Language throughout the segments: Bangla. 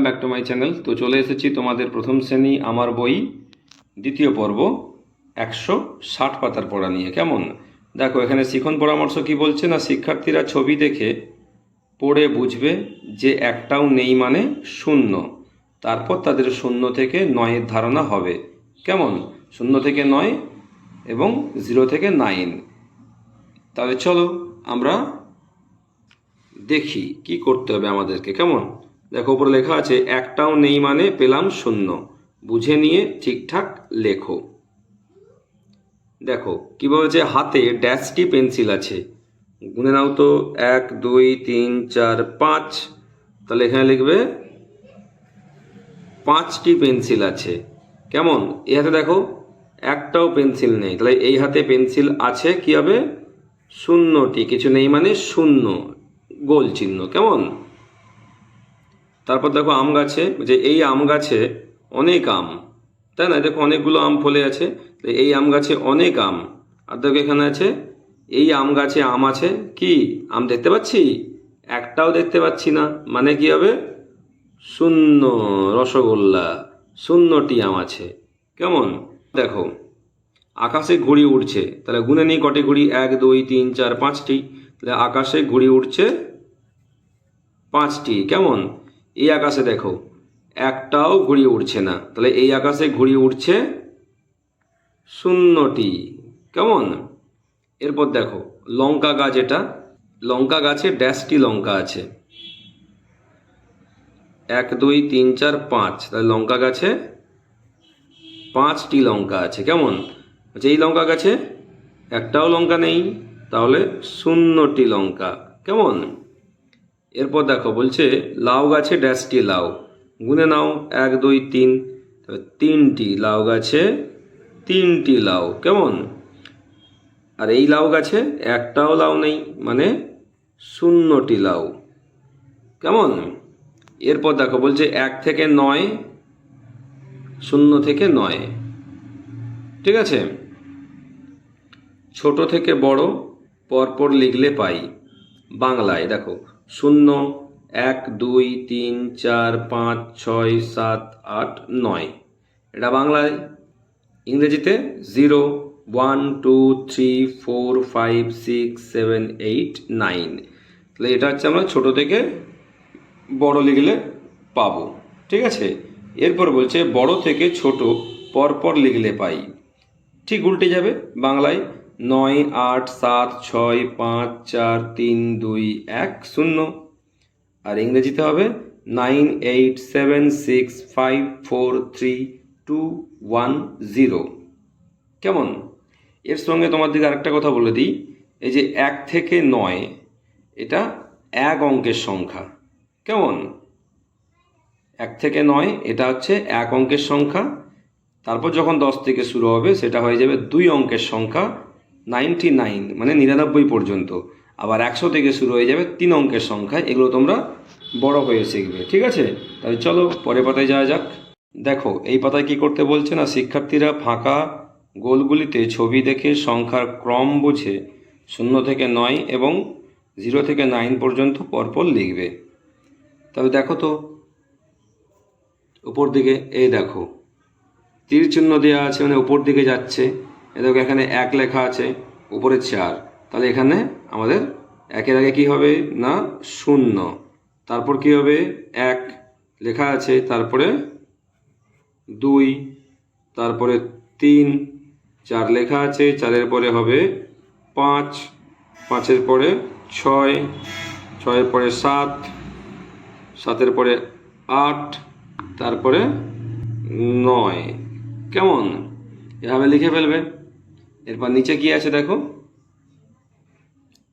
Back to my channel. তো চলে এসেছি তোমাদের প্রথম শ্রেণী আমার বই দ্বিতীয় পর্ব 160 পাতার পড়া নিয়ে। কেমন? দেখো এখানে শিখন পরামর্শ কি বলছে না, শিক্ষার্থীরা ছবি দেখে পড়ে বুঝবে যে একটাও নেই মানে শূন্য, তারপর তাদের 0 থেকে 9-এর ধারণা হবে। কেমন? 0 থেকে 9 এবং 0 থেকে 9। তাহলে চলো আমরা দেখি কি করতে হবে আমাদেরকে। কেমন? দেখো উপরে লেখা আছে একটাও নেই মানে পেলাম 0, বুঝে নিয়ে ঠিকঠাক লেখো। দেখো কি বলছে, হাতে ড্যাশটি পেন্সিল আছে, গুনে নাও তো 1 2 3 4 5। তাহলে এখানে লিখবে 5টি পেন্সিল আছে। কেমন? এই হাতে দেখো একটাও পেন্সিল নেই, তাহলে এই হাতে পেন্সিল আছে, কি হবে? 0টি, কিছু নেই মানে 0, গোল চিহ্ন। কেমন? তারপর দেখো আম গাছে, যে এই আম গাছে অনেক আম, তাই না? দেখো অনেকগুলো আম ফলে আছে, এই আম গাছে অনেক আম। আর দেখো এখানে আছে এই আম গাছে আম আছে, কি আম দেখতে পাচ্ছি? একটাও দেখতে পাচ্ছি না, মানে কি হবে? 0, রসগোল্লা, 0টি আম আছে। কেমন? দেখো আকাশে ঘুড়ি উড়ছে, তাহলে গুনে নিই কটি ঘুড়ি, 1 2 3 4 5টি। তাহলে আকাশে ঘুড়ি উড়ছে 5টি। কেমন? এই আকাশে দেখো একটাও ঘুড়ি উড়ছে না, তাহলে এই আকাশে ঘুড়ি উড়ছে 0টি। কেমন? এরপর দেখো লঙ্কা গাছ, এটা লঙ্কা গাছে ড্যাশটি লঙ্কা আছে, 1 2 3 4 5। তাহলে লঙ্কা গাছে 5টি লঙ্কা আছে। কেমন? আচ্ছা এই লঙ্কা গাছে একটাও লঙ্কা নেই, তাহলে 0টি লঙ্কা। কেমন? এরপর দেখো বলছে লাউ গাছে ড্যাশটি লাউ, গুনে নাও 1 2 3। তবে 3টি লাউ গাছে 3টি লাউ। কেমন? আর এই লাউ গাছে একটাও লাউ নেই, মানে 0টি লাউ। কেমন? এরপর দেখো বলছে 1 থেকে 9, 0 থেকে 9। ঠিক আছে, ছোট থেকে বড় পরপর লিখলে পাই। বাংলায় দেখো 0 1 2 3 4 5 6 7 8 9, এটা বাংলায়। ইংরেজিতে 0 1 2 3 4 5 6 7 8 9। তাহলে এটা হচ্ছে আমরা ছোট থেকে বড় লিখলে পাবো। ঠিক আছে, এরপর বলছে বড় থেকে ছোট পরপর লিখলে পাই। ঠিক উল্টে যাবে, বাংলায় 9 8 7 6 5 4 3 2 1 0। আর ইংরেজিতে হবে 9 8 7 6 5 4 3 2 1 0। কেমন? এর সঙ্গে তোমাদেরকে আরেকটা কথা বলে দিই, এই যে 1 থেকে 9 এটা 1 অঙ্কের সংখ্যা। কেমন? 1 থেকে 9 এটা হচ্ছে 1 অঙ্কের সংখ্যা। তারপর যখন 10 থেকে শুরু হবে সেটা হয়ে যাবে 2 অঙ্কের সংখ্যা, 99 মানে 99 পর্যন্ত। আবার 100 থেকে শুরু হয়ে যাবে 3 অঙ্কের সংখ্যা। এগুলো তোমরা বড় হয়ে শিখবে। ঠিক আছে, তাহলে চলো পরের পাতায় যাওয়া যাক। দেখো এই পাতায় কি করতে বলছে না, শিক্ষার্থীরা ফাঁকা গোলগুলিতে ছবি দেখে সংখ্যার ক্রম বুঝে 0 থেকে 9 এবং 0 থেকে 9 পর্যন্ত পরপর লিখবে। তবে দেখো তো উপর দিকে, এই দেখো তীর চিহ্ন দেওয়া আছে, মানে উপর দিকে যাচ্ছে। এ দেখো এখানে 1 লেখা আছে, উপরে 4। তাহলে এখানে আমাদের 1-এর আগে কি হবে না 0, তারপর কি হবে 1 লেখা আছে, তারপরে 2, তারপরে 3, 4 লেখা আছে, 4-এর পরে হবে 5, 5-এর পরে 6, 6-এর পরে 7, 7-এর পরে 8, তারপরে 9। কেমন? এভাবে লিখে ফেলবে। এরপর নিচে কি আছে দেখো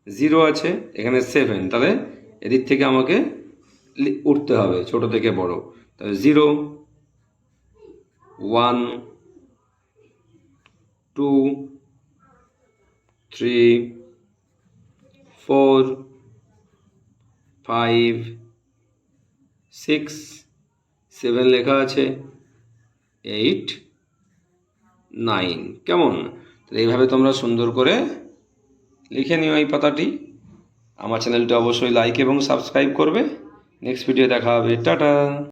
0 আছে, এখানে 7। তাহলে এদিক থেকে আমাকে উঠতে হবে ছোট থেকে বড়। তাহলে 0 1 2 3 4 5 6 7 লেখা আছে, 8 9। কেমন? তো এইভাবে তোমরা সুন্দর করে লিখে নিও এই পাতাটি। আমার চ্যানেলটা অবশ্যই লাইক এবং সাবস্ক্রাইব করবে। নেক্সট ভিডিও দেখা হবে। টাটা।